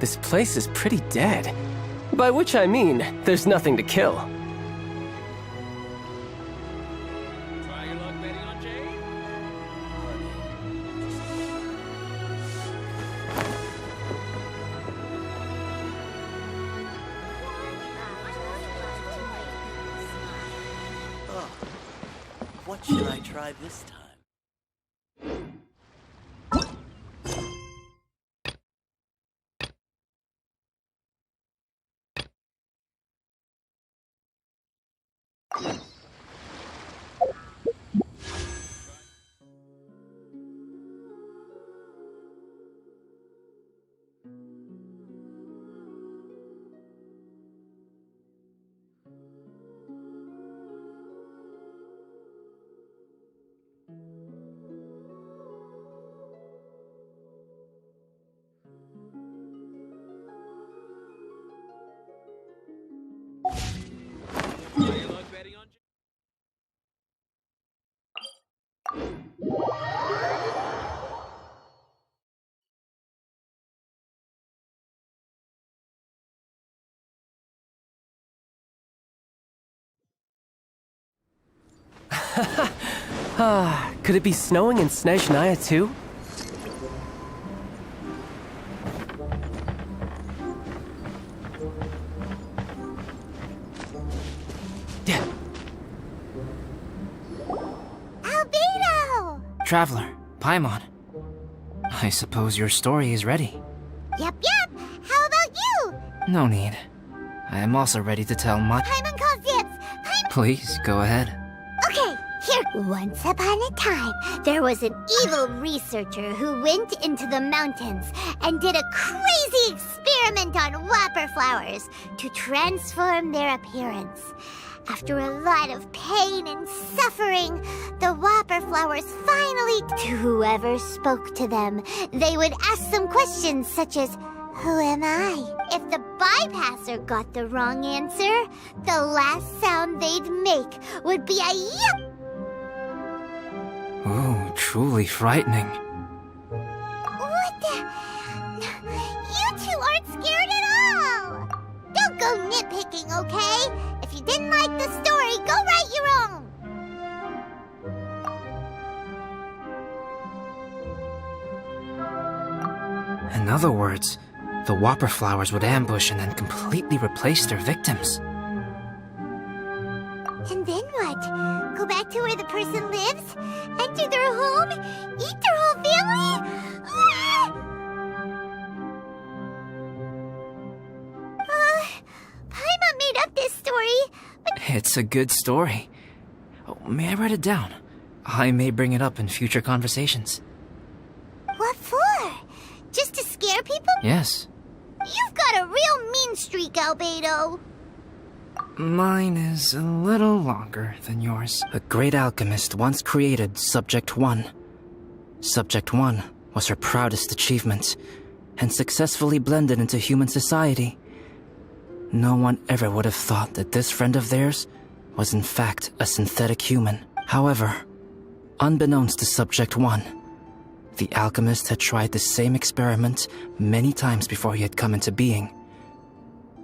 this place is pretty dead. By which I mean, there's nothing to kill. Try your luck betting on Jade? Oh, what should I try this time? Try your luck betting on Jade? Could it be snowing in Snezhnaya too? Yeah. Albedo! Traveler, Paimon. I suppose your story is ready. Yep. How about you? No need. I am also ready to tell my... Paimon calls dibs. Paimon... Please, go ahead. Okay, here. Once upon a time, there was an evil researcher who went into the mountains and did a crazy experiment on whopper flowers to transform their appearance. After a lot of pain and suffering, the whopper flowers finally... To whoever spoke to them, they would ask some questions such as, who am I? If the bypasser got the wrong answer, the last sound they'd make would be a yup! Ooh, truly frightening. What the... You two aren't scared at all! Don't go nitpicking, okay? If you didn't like the story, go write your own! In other words, the whopper flowers would ambush and then completely replace their victims. And then what? Go back to where the person lives? Enter their home? Eat their whole family? Paimon made up this story, but... It's a good story. Oh, may I write it down? I may bring it up in future conversations. What for? Just to scare people? Yes. You've got a real mean streak, Albedo. Mine is a little longer than yours. A great alchemist once created Subject 1. Subject 1 was her proudest achievement, and successfully blended into human society. No one ever would have thought that this friend of theirs was in fact a synthetic human. However, unbeknownst to Subject 1, the alchemist had tried the same experiment many times before he had come into being.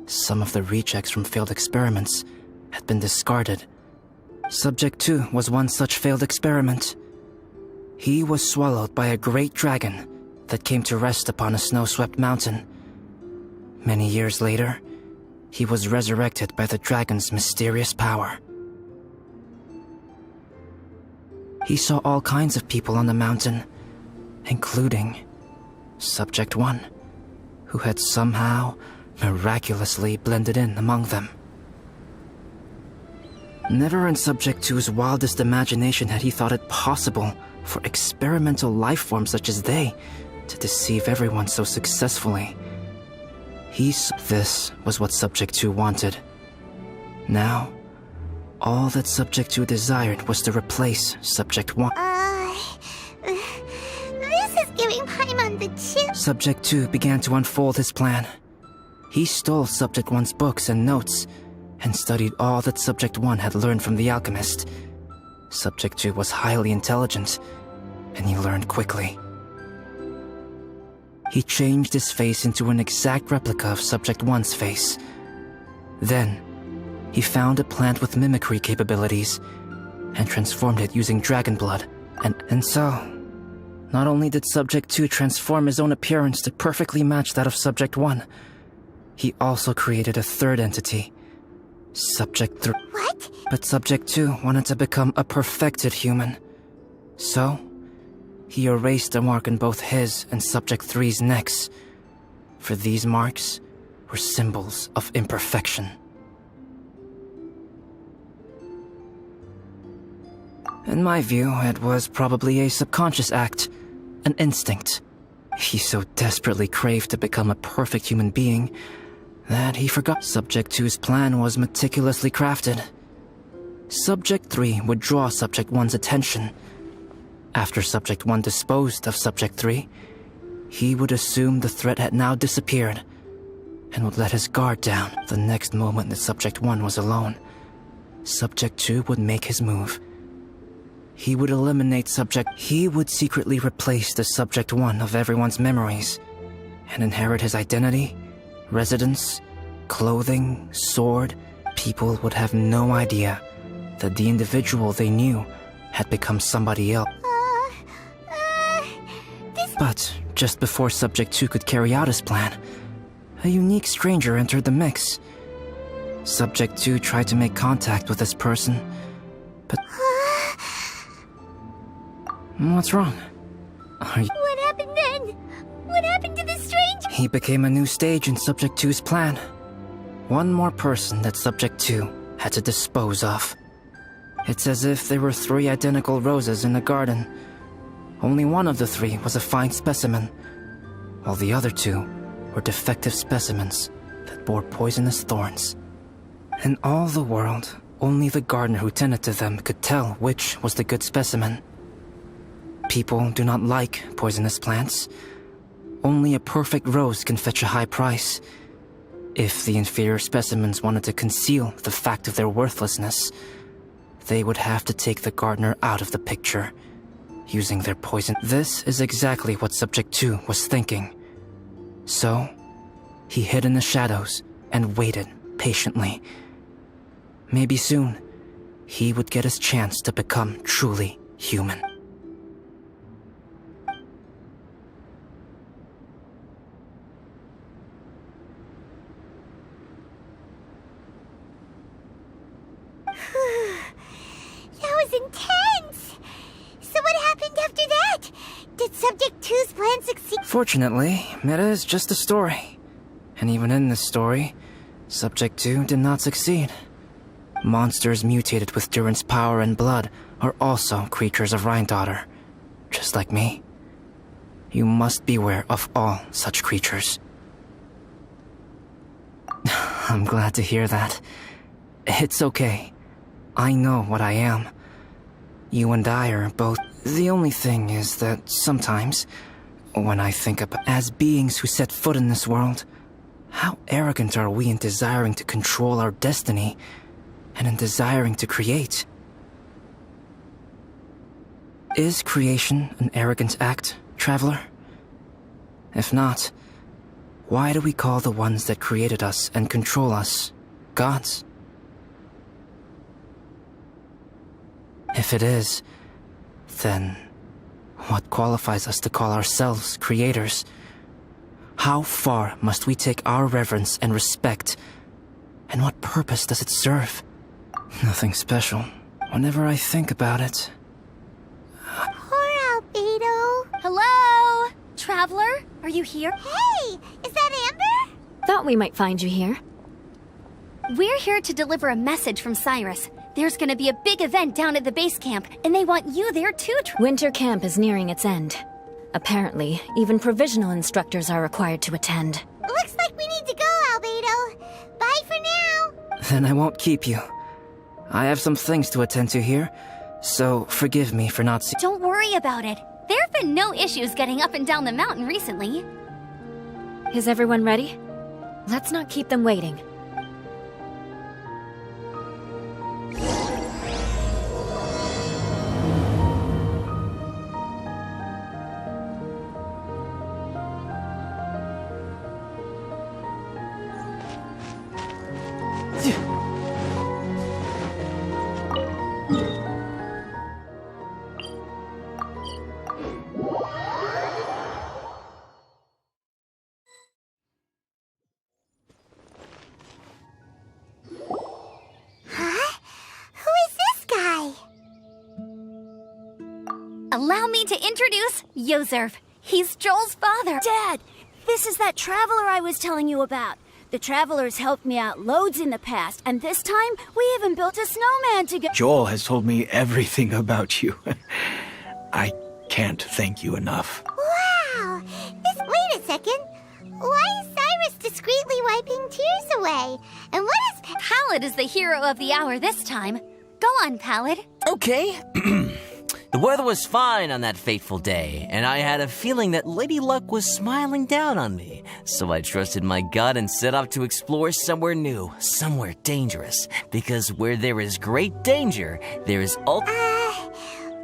Some of the rejects from failed experiments had been discarded. Subject 2 was one such failed experiment. He was swallowed by a great dragon that came to rest upon a snow-swept mountain. Many years later, he was resurrected by the dragon's mysterious power. He saw all kinds of people on the mountain, including Subject 1, who had somehow miraculously blended in among them. Never in Subject 2's wildest imagination had he thought it possible for experimental life forms such as they to deceive everyone so successfully. This was what Subject 2 wanted. Now, all that Subject 2 desired was to replace Subject 1. This is giving Paimon the chills. Subject 2 began to unfold his plan. He stole Subject 1's books and notes, and studied all that Subject 1 had learned from the alchemist. Subject 2 was highly intelligent, and he learned quickly. he changed his face into an exact replica of Subject 1's face. Then, he found a plant with mimicry capabilities and transformed it using dragon blood. And so, not only did Subject 2 transform his own appearance to perfectly match that of Subject 1, he also created a third entity, Subject 3. What? But Subject 2 wanted to become a perfected human. So, he erased a mark on both his and Subject 3's necks, for these marks were symbols of imperfection. In my view, it was probably a subconscious act, an instinct. He so desperately craved to become a perfect human being that he forgot Subject 2's plan was meticulously crafted. Subject 3 would draw Subject 1's attention. After Subject 1 disposed of Subject 3, he would assume the threat had now disappeared and would let his guard down. The next moment that Subject 1 was alone, Subject 2 would make his move. He would eliminate He would secretly replace the Subject 1 of everyone's memories and inherit his identity, residence, clothing, sword. People would have no idea that the individual they knew had become somebody else. But just before Subject 2 could carry out his plan, a unique stranger entered the mix. Subject 2 tried to make contact with this person, but... What's wrong? Are you... What happened then? What happened to the stranger? He became a new stage in Subject 2's plan. One more person that Subject 2 had to dispose of. It's as if there were 3 identical roses in a garden. Only one of the 3 was a fine specimen, while the other 2 were defective specimens that bore poisonous thorns. In all the world, only the gardener who tended to them could tell which was the good specimen. People do not like poisonous plants. Only a perfect rose can fetch a high price. If the inferior specimens wanted to conceal the fact of their worthlessness, they would have to take the gardener out of the picture, using their poison. This is exactly what Subject 2 was thinking. So, he hid in the shadows and waited patiently. Maybe soon, he would get his chance to become truly human. That was intense! So what happened after that? Did Subject 2's plan succeed? Fortunately, it is just a story. And even in this story, Subject 2 did not succeed. Monsters mutated with Durin's power and blood are also creatures of Rhine-Daughter, just like me. You must beware of all such creatures. I'm glad to hear that. It's okay. I know what I am. You and I are both... The only thing is that sometimes, when I think about as beings who set foot in this world, how arrogant are we in desiring to control our destiny and in desiring to create? Is creation an arrogant act, traveler? If not, why do we call the ones that created us and control us gods? If it is, then what qualifies us to call ourselves creators? How far must we take our reverence and respect? And what purpose does it serve? Nothing special. Whenever I think about it... Poor Albedo. Hello? Traveler? Are you here? Hey! Is that Amber? Thought we might find you here. We're here to deliver a message from Cyrus. There's gonna be a big event down at the base camp, and they want you there too. Winter camp is nearing its end. Apparently, even provisional instructors are required to attend. Looks like we need to go, Albedo. Bye for now. Then I won't keep you. I have some things to attend to here, so forgive me for not Don't worry about it. There have been no issues getting up and down the mountain recently. Is everyone ready? Let's not keep them waiting. Allow me to introduce Yozerv. He's Joel's father. Dad, this is that traveler I was telling you about. The traveler's helped me out loads in the past, and this time we even built a snowman together. Joel has told me everything about you. I can't thank you enough. Wow! Wait a second. Why is Cyrus discreetly wiping tears away? And what is... Pallid is the hero of the hour this time. Go on, Pallid. Okay. The weather was fine on that fateful day, and I had a feeling that Lady Luck was smiling down on me. So I trusted my gut and set off to explore somewhere new, somewhere dangerous. Because where there is great danger, there is Why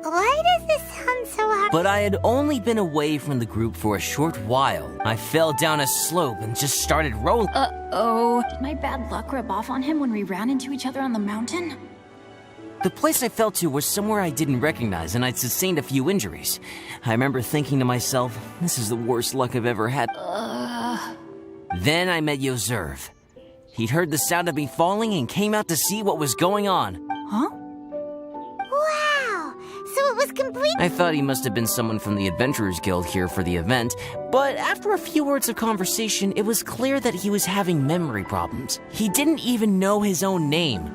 does this sound so hard? But I had only been away from the group for a short while. I fell down a slope and just started rolling. Uh-oh. Did my bad luck rub off on him when we ran into each other on the mountain? The place I fell to was somewhere I didn't recognize, and I'd sustained a few injuries. I remember thinking to myself, this is the worst luck I've ever had. Then I met Yozerv. He'd heard the sound of me falling and came out to see what was going on. Huh? Wow! So it was complete... I thought he must have been someone from the Adventurers Guild here for the event, but after a few words of conversation, it was clear that he was having memory problems. He didn't even know his own name.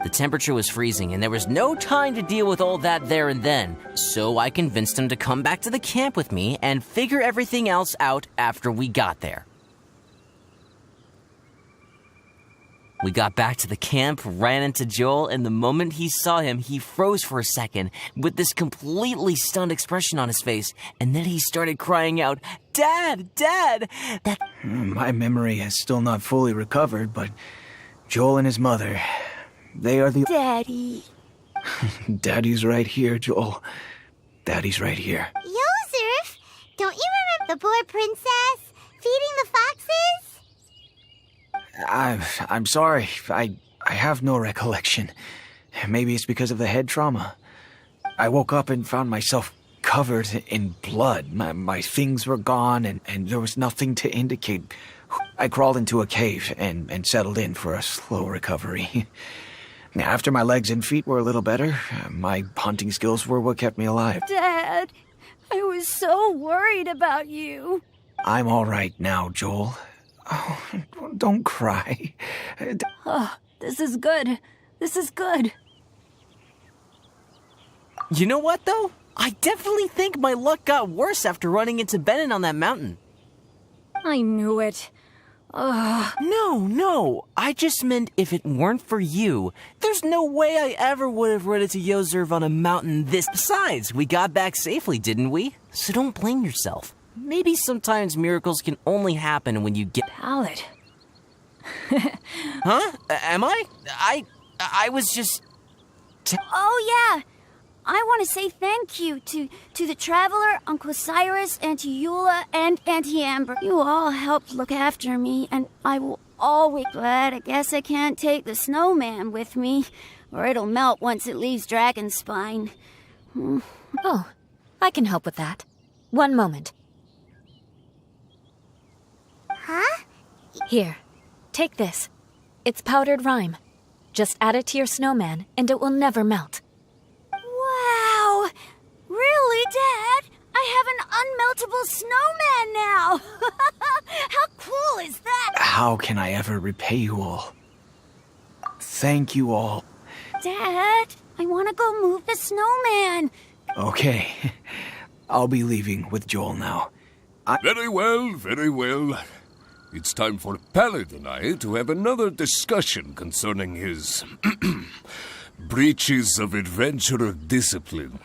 The temperature was freezing, and there was no time to deal with all that there and then, so I convinced him to come back to the camp with me and figure everything else out after we got there. We got back to the camp, ran into Joel, and the moment he saw him, he froze for a second with this completely stunned expression on his face, and then he started crying out, "Dad! Dad!" My memory has still not fully recovered, but Joel and his mother... They are the... Daddy. Daddy's right here, Joel. Daddy's right here. Yozerv, don't you remember the poor princess feeding the foxes? I'm sorry. I have no recollection. Maybe it's because of the head trauma. I woke up and found myself covered in blood. My things were gone, and there was nothing to indicate. I crawled into a cave and settled in for a slow recovery. After my legs and feet were a little better, my hunting skills were what kept me alive. Dad, I was so worried about you. I'm all right now, Joel. Oh, don't cry. This is good. This is good. You know what, though? I definitely think my luck got worse after running into Benin on that mountain. I knew it. No. I just meant if it weren't for you, there's no way I ever would have run into Yozerv on a mountain this. Besides, we got back safely, didn't we? So don't blame yourself. Maybe sometimes miracles can only happen when you get... Pallid. Huh? Am I? I was just... Oh, yeah. I want to say thank you to the Traveler, Uncle Cyrus, Auntie Eula, and Auntie Amber. You all helped look after me, and I will always be glad. I guess I can't take the snowman with me, or it'll melt once it leaves Dragonspine. Oh, I can help with that. One moment. Huh? Here, take this. It's powdered rime. Just add it to your snowman, and it will never melt. Wow! Really, Dad? I have an unmeltable snowman now! How cool is that? How can I ever repay you all? Thank you all. Dad, I want to go move the snowman. Okay. I'll be leaving with Joel now. Very well, very well. It's time for Pallid and I to have another discussion concerning his breaches of adventurer discipline.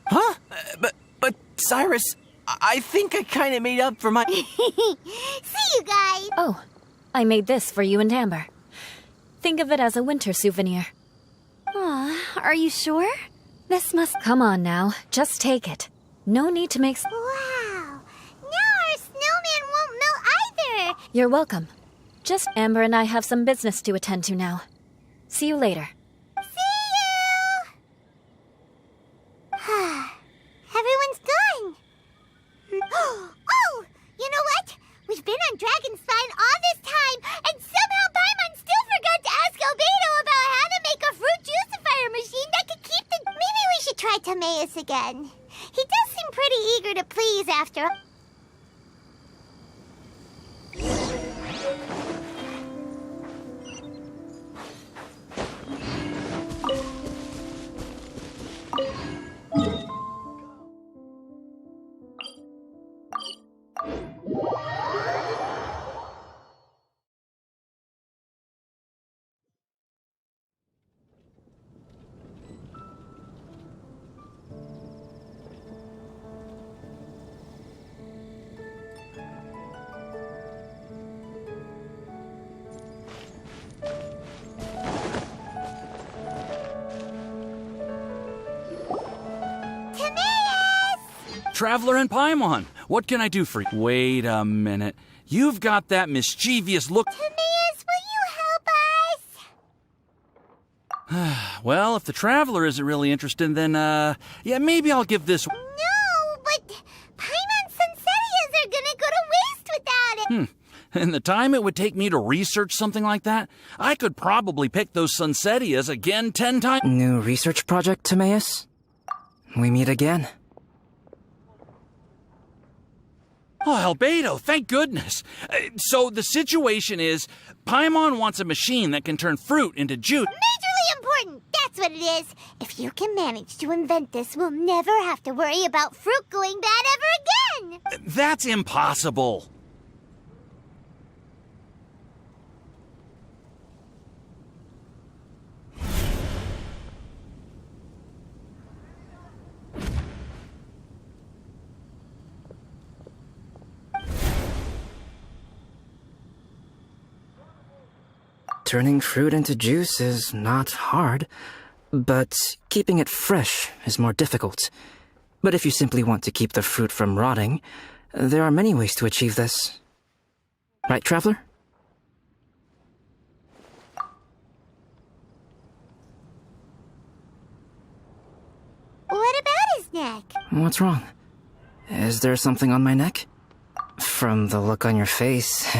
Huh? But Cyrus, I think I kind of made up for my... See you guys! Oh, I made this for you and Amber. Think of it as a winter souvenir. Are you sure? This must... Come on now, just take it. No need to make... Wow! Now our snowman won't melt either! You're welcome. Just Amber and I have some business to attend to now. See you later. See you! Everyone's gone! Oh! You know what? We've been on Dragonspine all this time, and somehow Paimon still forgot to ask Albedo about how to make a fruit juicifier machine that could keep the... Maybe we again. He does seem pretty eager to please after... Traveler and Paimon, what can I do for you? Wait a minute. You've got that mischievous look. Timaeus, will you help us? Well, if the Traveler isn't really interested, then, yeah, maybe I'll give this... No, but Paimon's Sunsettias are gonna go to waste without it. And the time it would take me to research something like that, I could probably pick those Sunsettias again 10 times. New research project, Timaeus? We meet again. Oh, Albedo, thank goodness. So the situation is, Paimon wants a machine that can turn fruit into juice. Majorly important, that's what it is. If you can manage to invent this, we'll never have to worry about fruit going bad ever again. That's impossible. Turning fruit into juice is not hard, but keeping it fresh is more difficult. But if you simply want to keep the fruit from rotting, there are many ways to achieve this. Right, Traveler? What about his neck? What's wrong? Is there something on my neck? From the look on your face...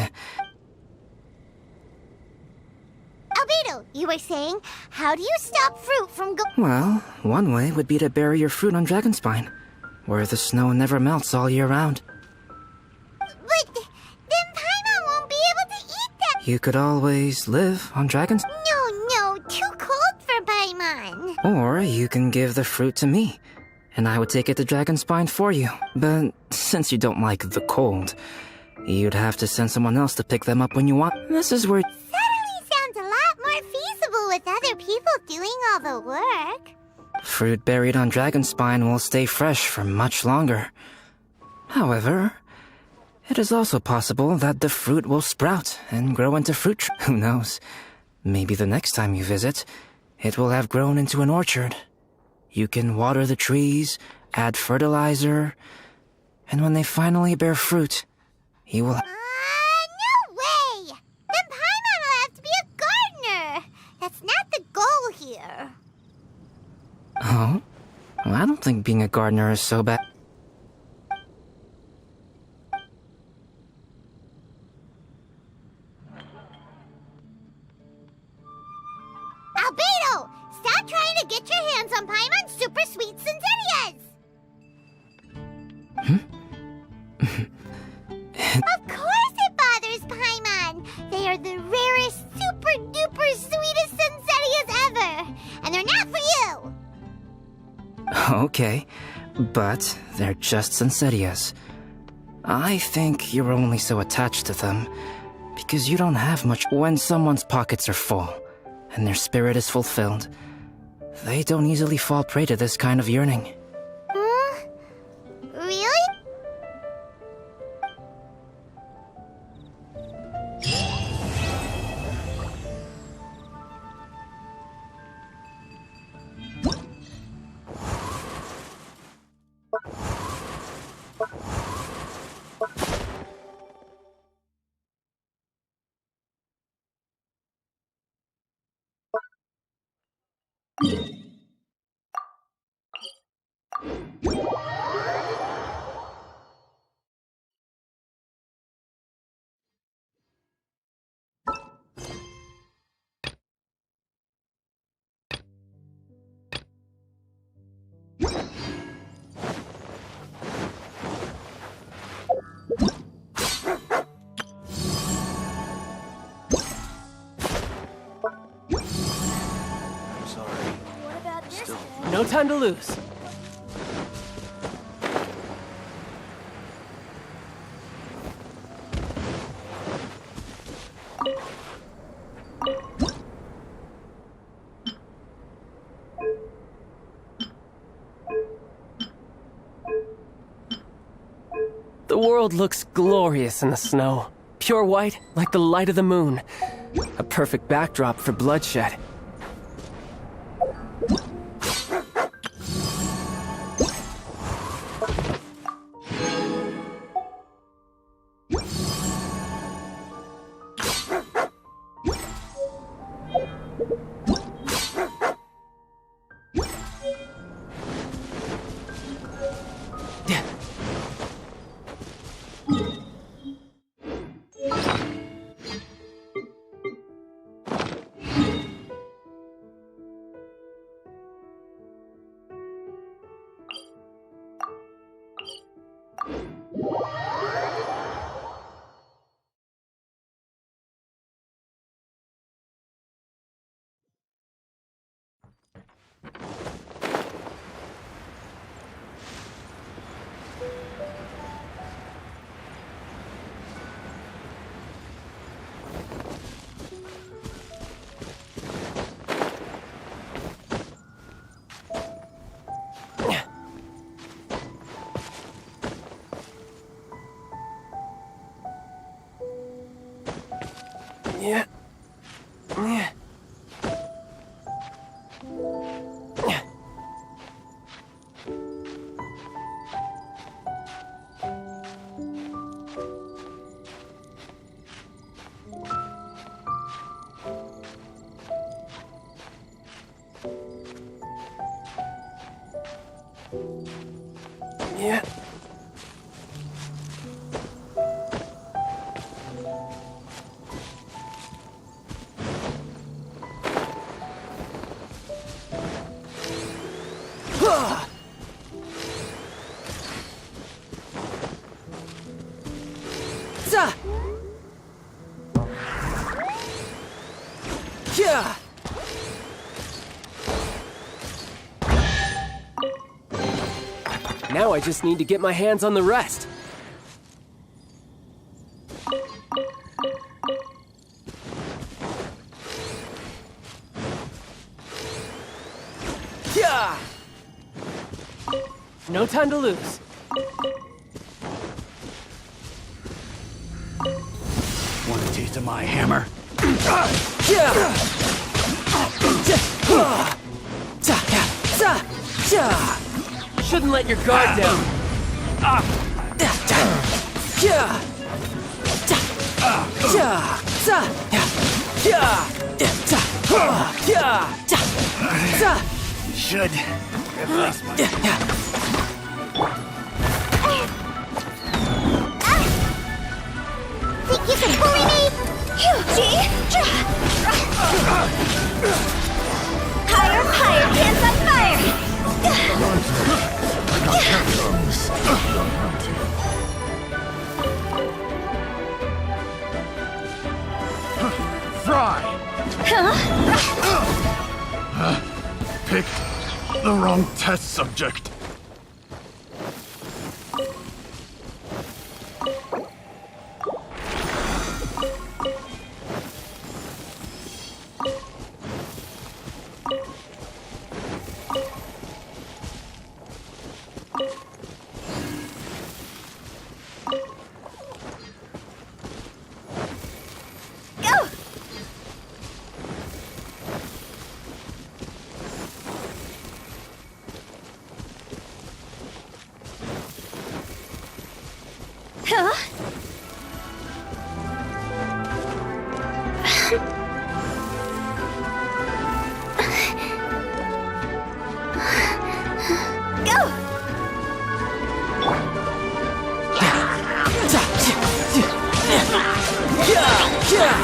Albedo, you were saying, how do you stop fruit from Well, one way would be to bury your fruit on Dragonspine, where the snow never melts all year round. But then Paimon won't be able to eat them. You could always live on Dragons. No, too cold for Paimon. Or you can give the fruit to me, and I would take it to Dragonspine for you. But since you don't like the cold, you'd have to send someone else to pick them up when you want. This is where... Sounds a lot more feasible with other people doing all the work. Fruit buried on Dragonspine will stay fresh for much longer. However, it is also possible that the fruit will sprout and grow into fruit trees. Who knows? Maybe the next time you visit, it will have grown into an orchard. You can water the trees, add fertilizer, and when they finally bear fruit, you will... No way! Then Paimon will have to be a gardener. That's not the goal here. Oh? Well, I don't think being a gardener is so bad. Albedo! Stop trying to get your hands on Paimon's super sweet Sunsettias! Of course it bothers Paimon! They are the rarest, super duper sweetest Sunsettias ever! And they're not for you! Okay, but they're just Sunsettias. I think you're only so attached to them because you don't have much. When someone's pockets are full and their spirit is fulfilled, they don't easily fall prey to this kind of yearning. Really? No time to lose. The world looks glorious in the snow. Pure white, like the light of the moon. A perfect backdrop for bloodshed. Yeah. Yeah. Yeah. Yeah. Now I just need to get my hands on the rest. Yeah. No time to lose. Want a taste of my hammer? Shouldn't let your guard down. Should. Think you can bully me? Higher, higher, dance on fire! Fry! Picked the wrong test subject.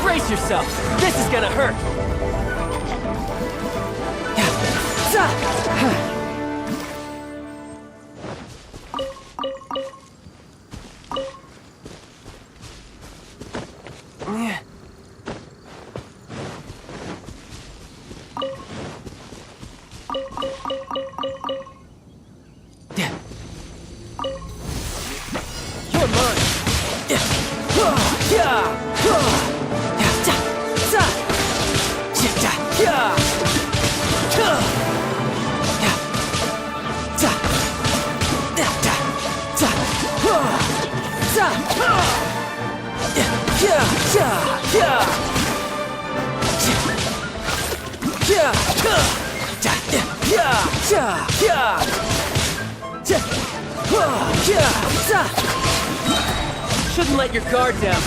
Brace yourself. This is gonna hurt. You're mine. Shouldn't let your guard down.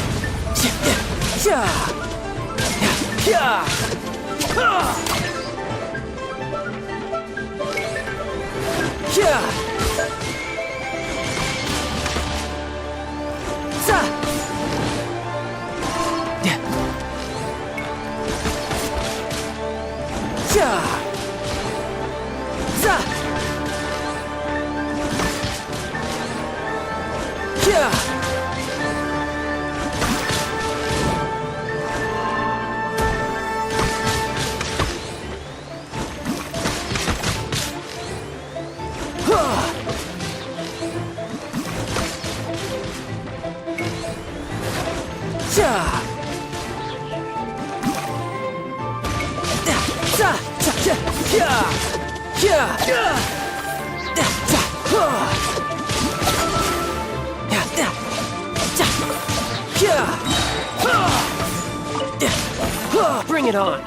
Bring it on.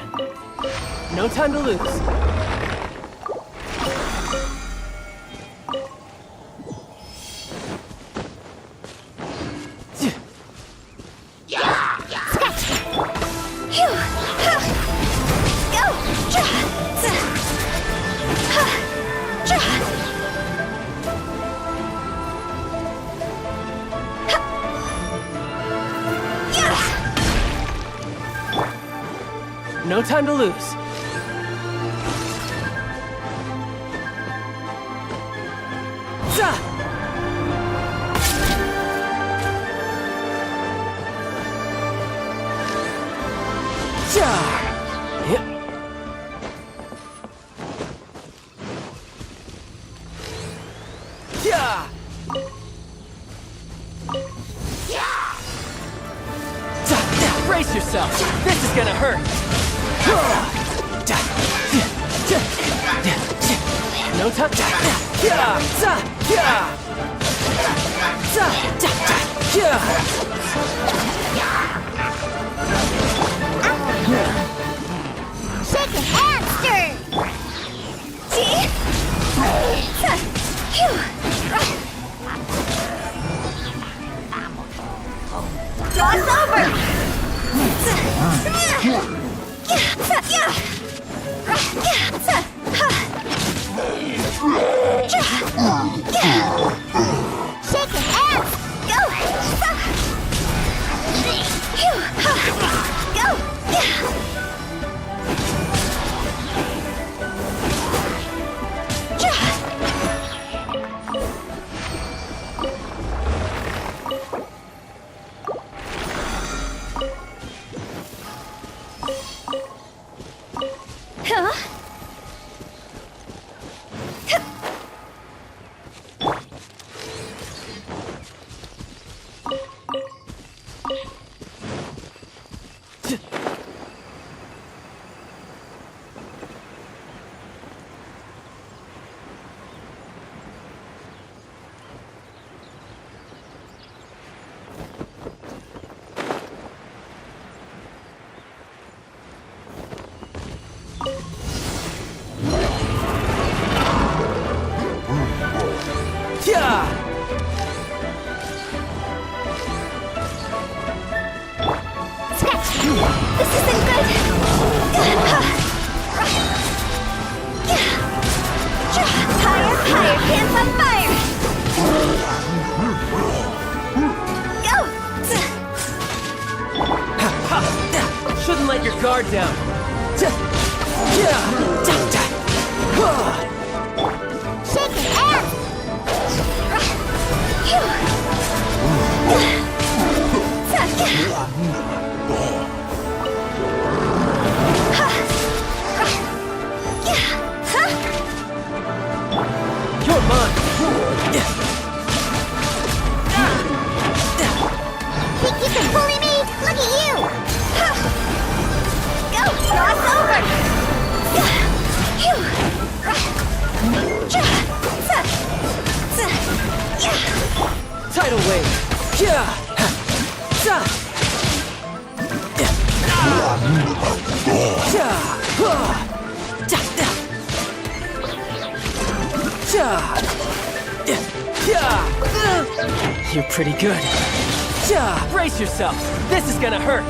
No time to lose. No time to lose. Brace yourself. This is gonna hurt. No touch. Shake a hamster! See? Cross over! Shake your hands! Go! This isn't good! Higher, higher, hands on fire! Go! Shouldn't let your guard down. Shake your hands! You're mine. Tidal wave. Yeah. Ja. You're pretty good. Brace yourself. This is gonna hurt.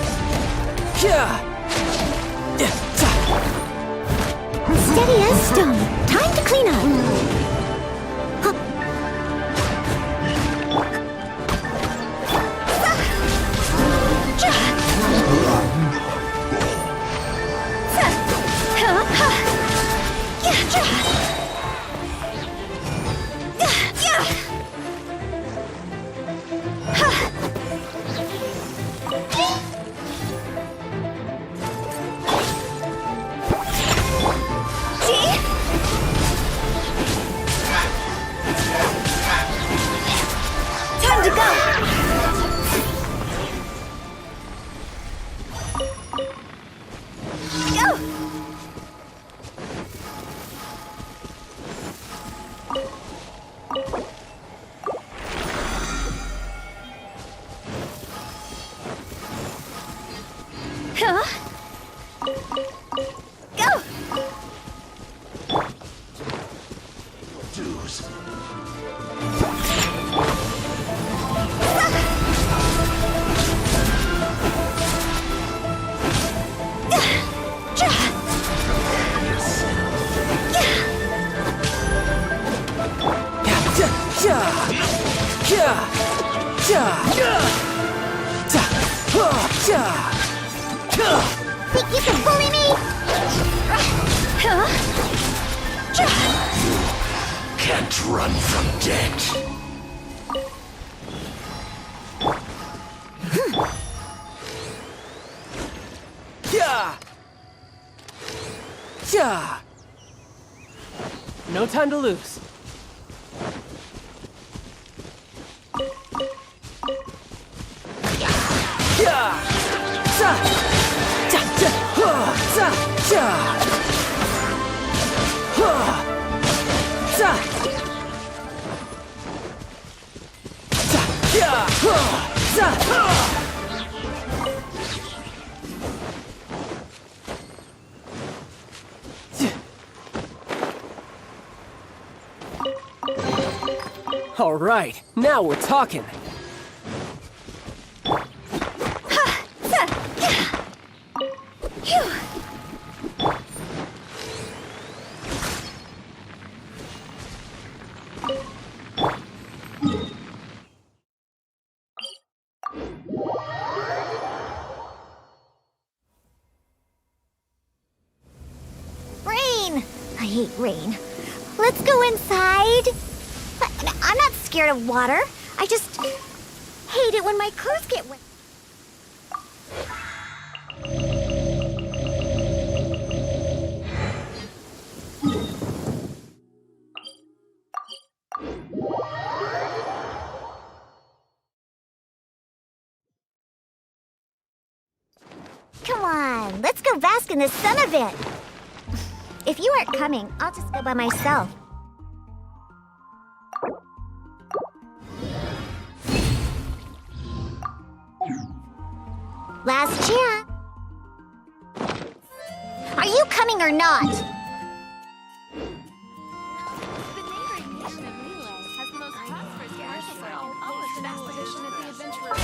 Steady as stone. Time to clean up. Time to go! Go! Huh? Go! Dues. Think you can bully me? Can't run from death. No time to lose. All right, now we're talking. Rain! I hate rain. Let's go inside. I'm not scared of water. I just hate it when my clothes get wet. Come on, let's go bask in the sun a bit. If you aren't coming, I'll just go by myself. Last chance. Are you coming or not? The neighboring nation of Relay has the most prosperous commercial zone, almost an expedition of the adventurers.